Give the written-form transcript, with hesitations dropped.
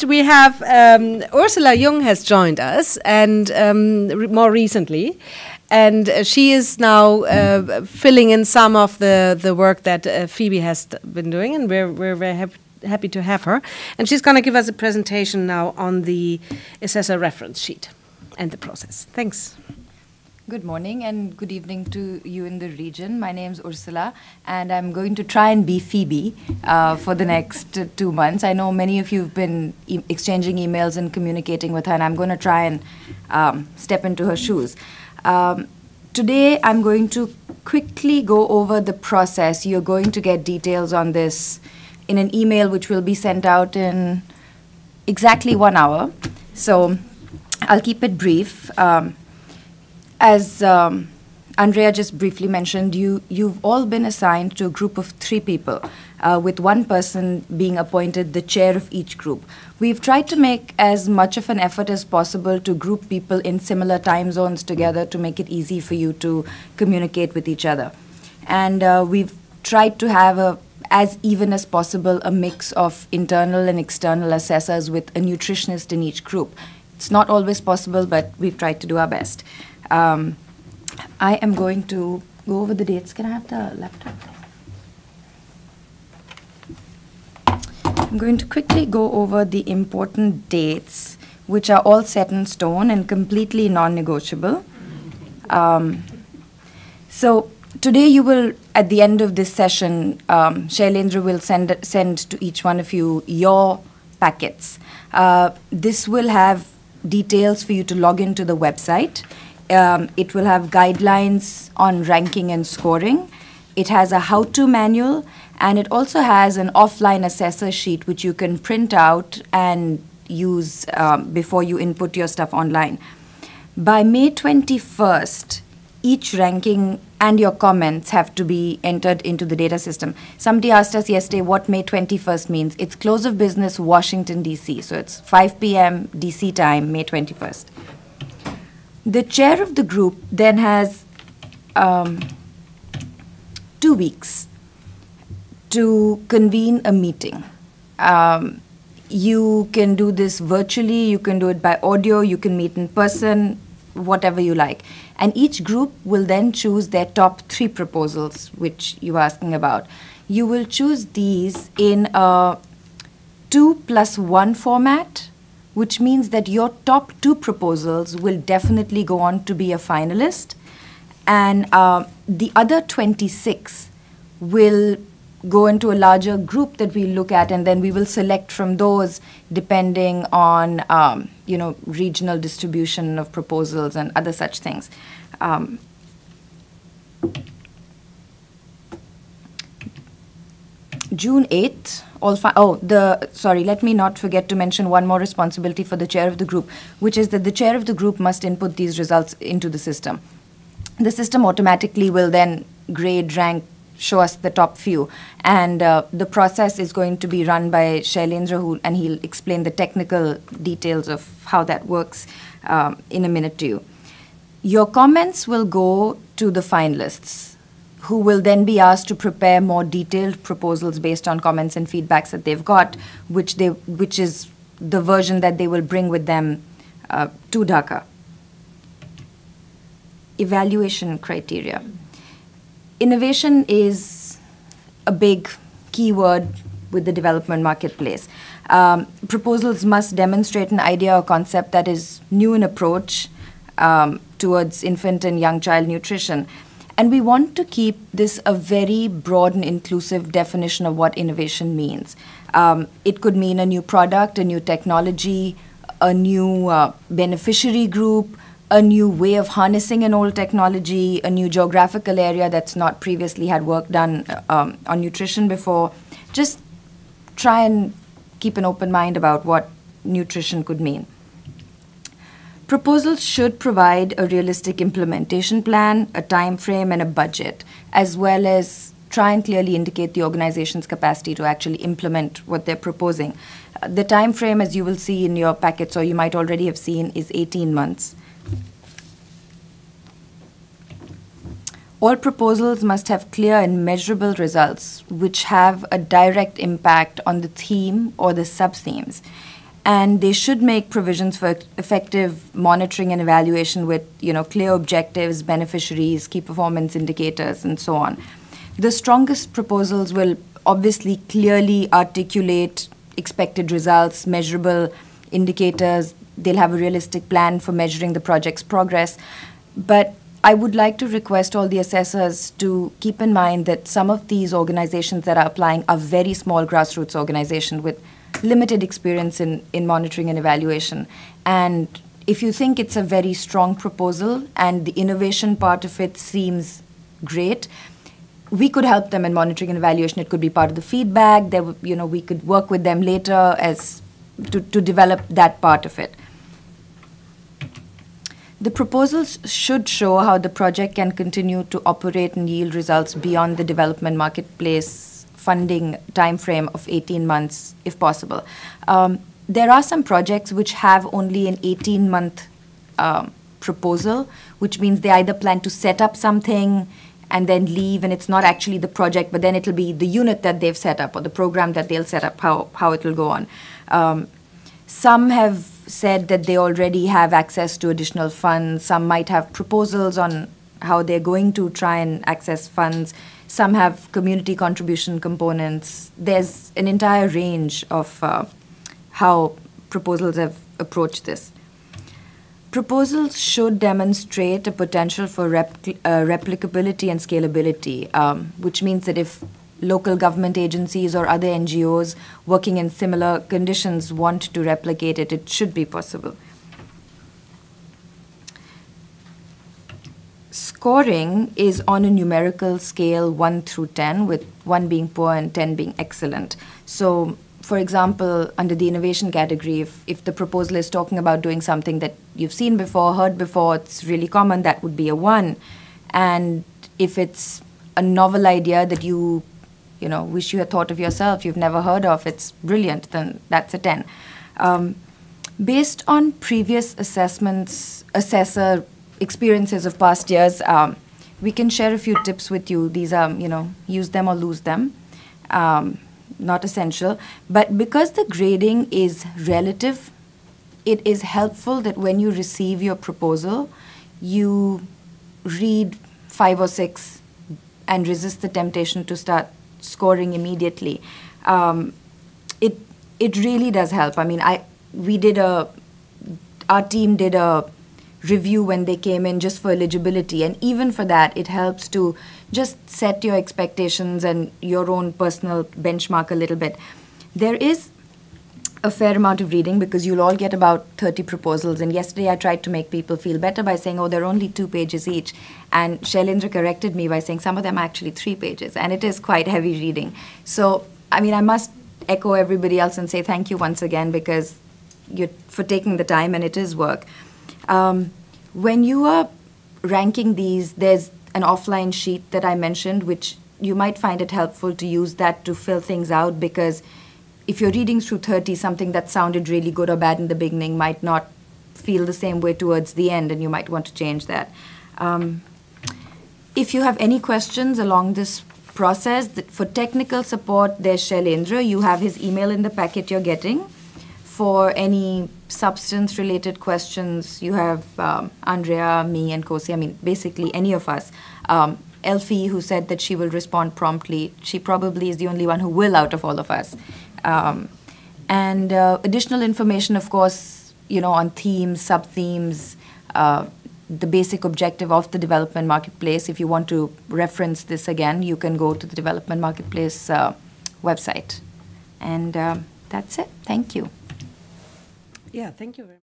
We have Ursula Jung has joined us, and more recently, and she is now filling in some of the work that Phoebe has been doing, and we're very happy to have her. And she's going to give us a presentation now on the assessor reference sheet and the process. Thanks. Good morning and good evening to you in the region. My name's Ursula, and I'm going to try and be Phoebe for the next 2 months. I know many of you have been exchanging emails and communicating with her, and I'm going to try and step into her shoes. Today, I'm going to quickly go over the process. You're going to get details on this in an email which will be sent out in exactly 1 hour. So I'll keep it brief. As Andrea just briefly mentioned, you've all been assigned to a group of 3 people, with one person being appointed the chair of each group. We've tried to make as much of an effort as possible to group people in similar time zones together to make it easy for you to communicate with each other. And we've tried to have as even as possible a mix of internal and external assessors with a nutritionist in each group. It's not always possible, but we've tried to do our best. I am going to go over the dates. Can I have the laptop? I'm going to quickly go over the important dates, which are all set in stone and completely non-negotiable. So today you will, at the end of this session, Shailendra will send to each one of you your packets. This will have details for you to log into the website. It will have guidelines on ranking and scoring. It has a how-to manual, and it also has an offline assessor sheet which you can print out and use before you input your stuff online. By May 21st, each ranking and your comments have to be entered into the data system. Somebody asked us yesterday what May 21st means. It's close of business, Washington, D.C. So it's 5 p.m. D.C. time, May 21st. The chair of the group then has 2 weeks to convene a meeting. You can do this virtually, you can do it by audio, you can meet in person, whatever you like. And each group will then choose their top 3 proposals, which you're asking about. You will choose these in a 2+1 format, which means that your top 2 proposals will definitely go on to be a finalist, and the other 26 will go into a larger group that we look at, and then we will select from those depending on regional distribution of proposals and other such things. June 8th, let me not forget to mention one more responsibility for the chair of the group, which is that the chair of the group must input these results into the system. The system automatically will then grade, rank, show us the top few. And the process is going to be run by Shailendra, and he'll explain the technical details of how that works in a minute to you. Your comments will go to the finalists, who will then be asked to prepare more detailed proposals based on comments and feedbacks that they've got, which is the version that they will bring with them to Dhaka. Evaluation criteria. Innovation is a big keyword with the development marketplace. Proposals must demonstrate an idea or concept that is new in approach towards infant and young child nutrition. And we want to keep this a very broad and inclusive definition of what innovation means. It could mean a new product, a new technology, a new beneficiary group, a new way of harnessing an old technology, a new geographical area that's not previously had work done on nutrition before. Just try and keep an open mind about what nutrition could mean. Proposals should provide a realistic implementation plan, a time frame, and a budget, as well as try and clearly indicate the organization's capacity to actually implement what they're proposing. The time frame, as you will see in your packets, or you might already have seen, is 18 months. All proposals must have clear and measurable results which have a direct impact on the theme or the sub-themes. And they should make provisions for effective monitoring and evaluation with, clear objectives, beneficiaries, key performance indicators, and so on. The strongest proposals will obviously clearly articulate expected results, measurable indicators. They'll have a realistic plan for measuring the project's progress. But I would like to request all the assessors to keep in mind that some of these organizations that are applying are very small grassroots organizations with limited experience in monitoring and evaluation. And if you think it's a very strong proposal and the innovation part of it seems great, we could help them in monitoring and evaluation. It could be part of the feedback. We could work with them later to develop that part of it. The proposals should show how the project can continue to operate and yield results beyond the development marketplace funding timeframe of 18 months, if possible. There are some projects which have only an 18-month proposal, which means they either plan to set up something and then leave, and it's not actually the project, but then it'll be the unit that they've set up or the program that they'll set up, how it will go on. Some have said that they already have access to additional funds. Some might have proposals on how they're going to try and access funds. Some have community contribution components. There's an entire range of how proposals have approached this. Proposals should demonstrate a potential for replicability and scalability, which means that if local government agencies or other NGOs working in similar conditions want to replicate it, it should be possible. Scoring is on a numerical scale 1 through 10, with 1 being poor and 10 being excellent. So, for example, under the innovation category, if the proposal is talking about doing something that you've seen before, heard before, it's really common, that would be a 1. And if it's a novel idea that you wish you had thought of yourself, you've never heard of, it's brilliant, then that's a 10. Based on previous assessor experiences of past years, we can share a few tips with you. These are, use them or lose them. Not essential. But because the grading is relative, it is helpful that when you receive your proposal, you read 5 or 6 and resist the temptation to start scoring immediately. It really does help. I mean, our team did a review when they came in just for eligibility, and even for that, it helps to just set your expectations and your own personal benchmark a little bit. There is a fair amount of reading because you'll all get about 30 proposals, and yesterday I tried to make people feel better by saying, oh, they're only 2 pages each, and Shailendra corrected me by saying some of them are actually 3 pages, and it is quite heavy reading. So, I mean, I must echo everybody else and say thank you once again because for taking the time, and it is work. When you are ranking these, there's an offline sheet that I mentioned, which you might find it helpful to use that to fill things out, because if you're reading through 30, something that sounded really good or bad in the beginning might not feel the same way towards the end, and you might want to change that. If you have any questions along this process, for technical support, there's Shailendra. You have his email in the packet you're getting. For any substance-related questions, you have Andrea, me, and Nkosi. I mean, basically any of us. Elfie, who said that she will respond promptly. She probably is the only one who will out of all of us. And additional information, of course, on themes, sub-themes, the basic objective of the development marketplace. If you want to reference this again, you can go to the development marketplace website. And that's it. Thank you. Yeah, thank you very much.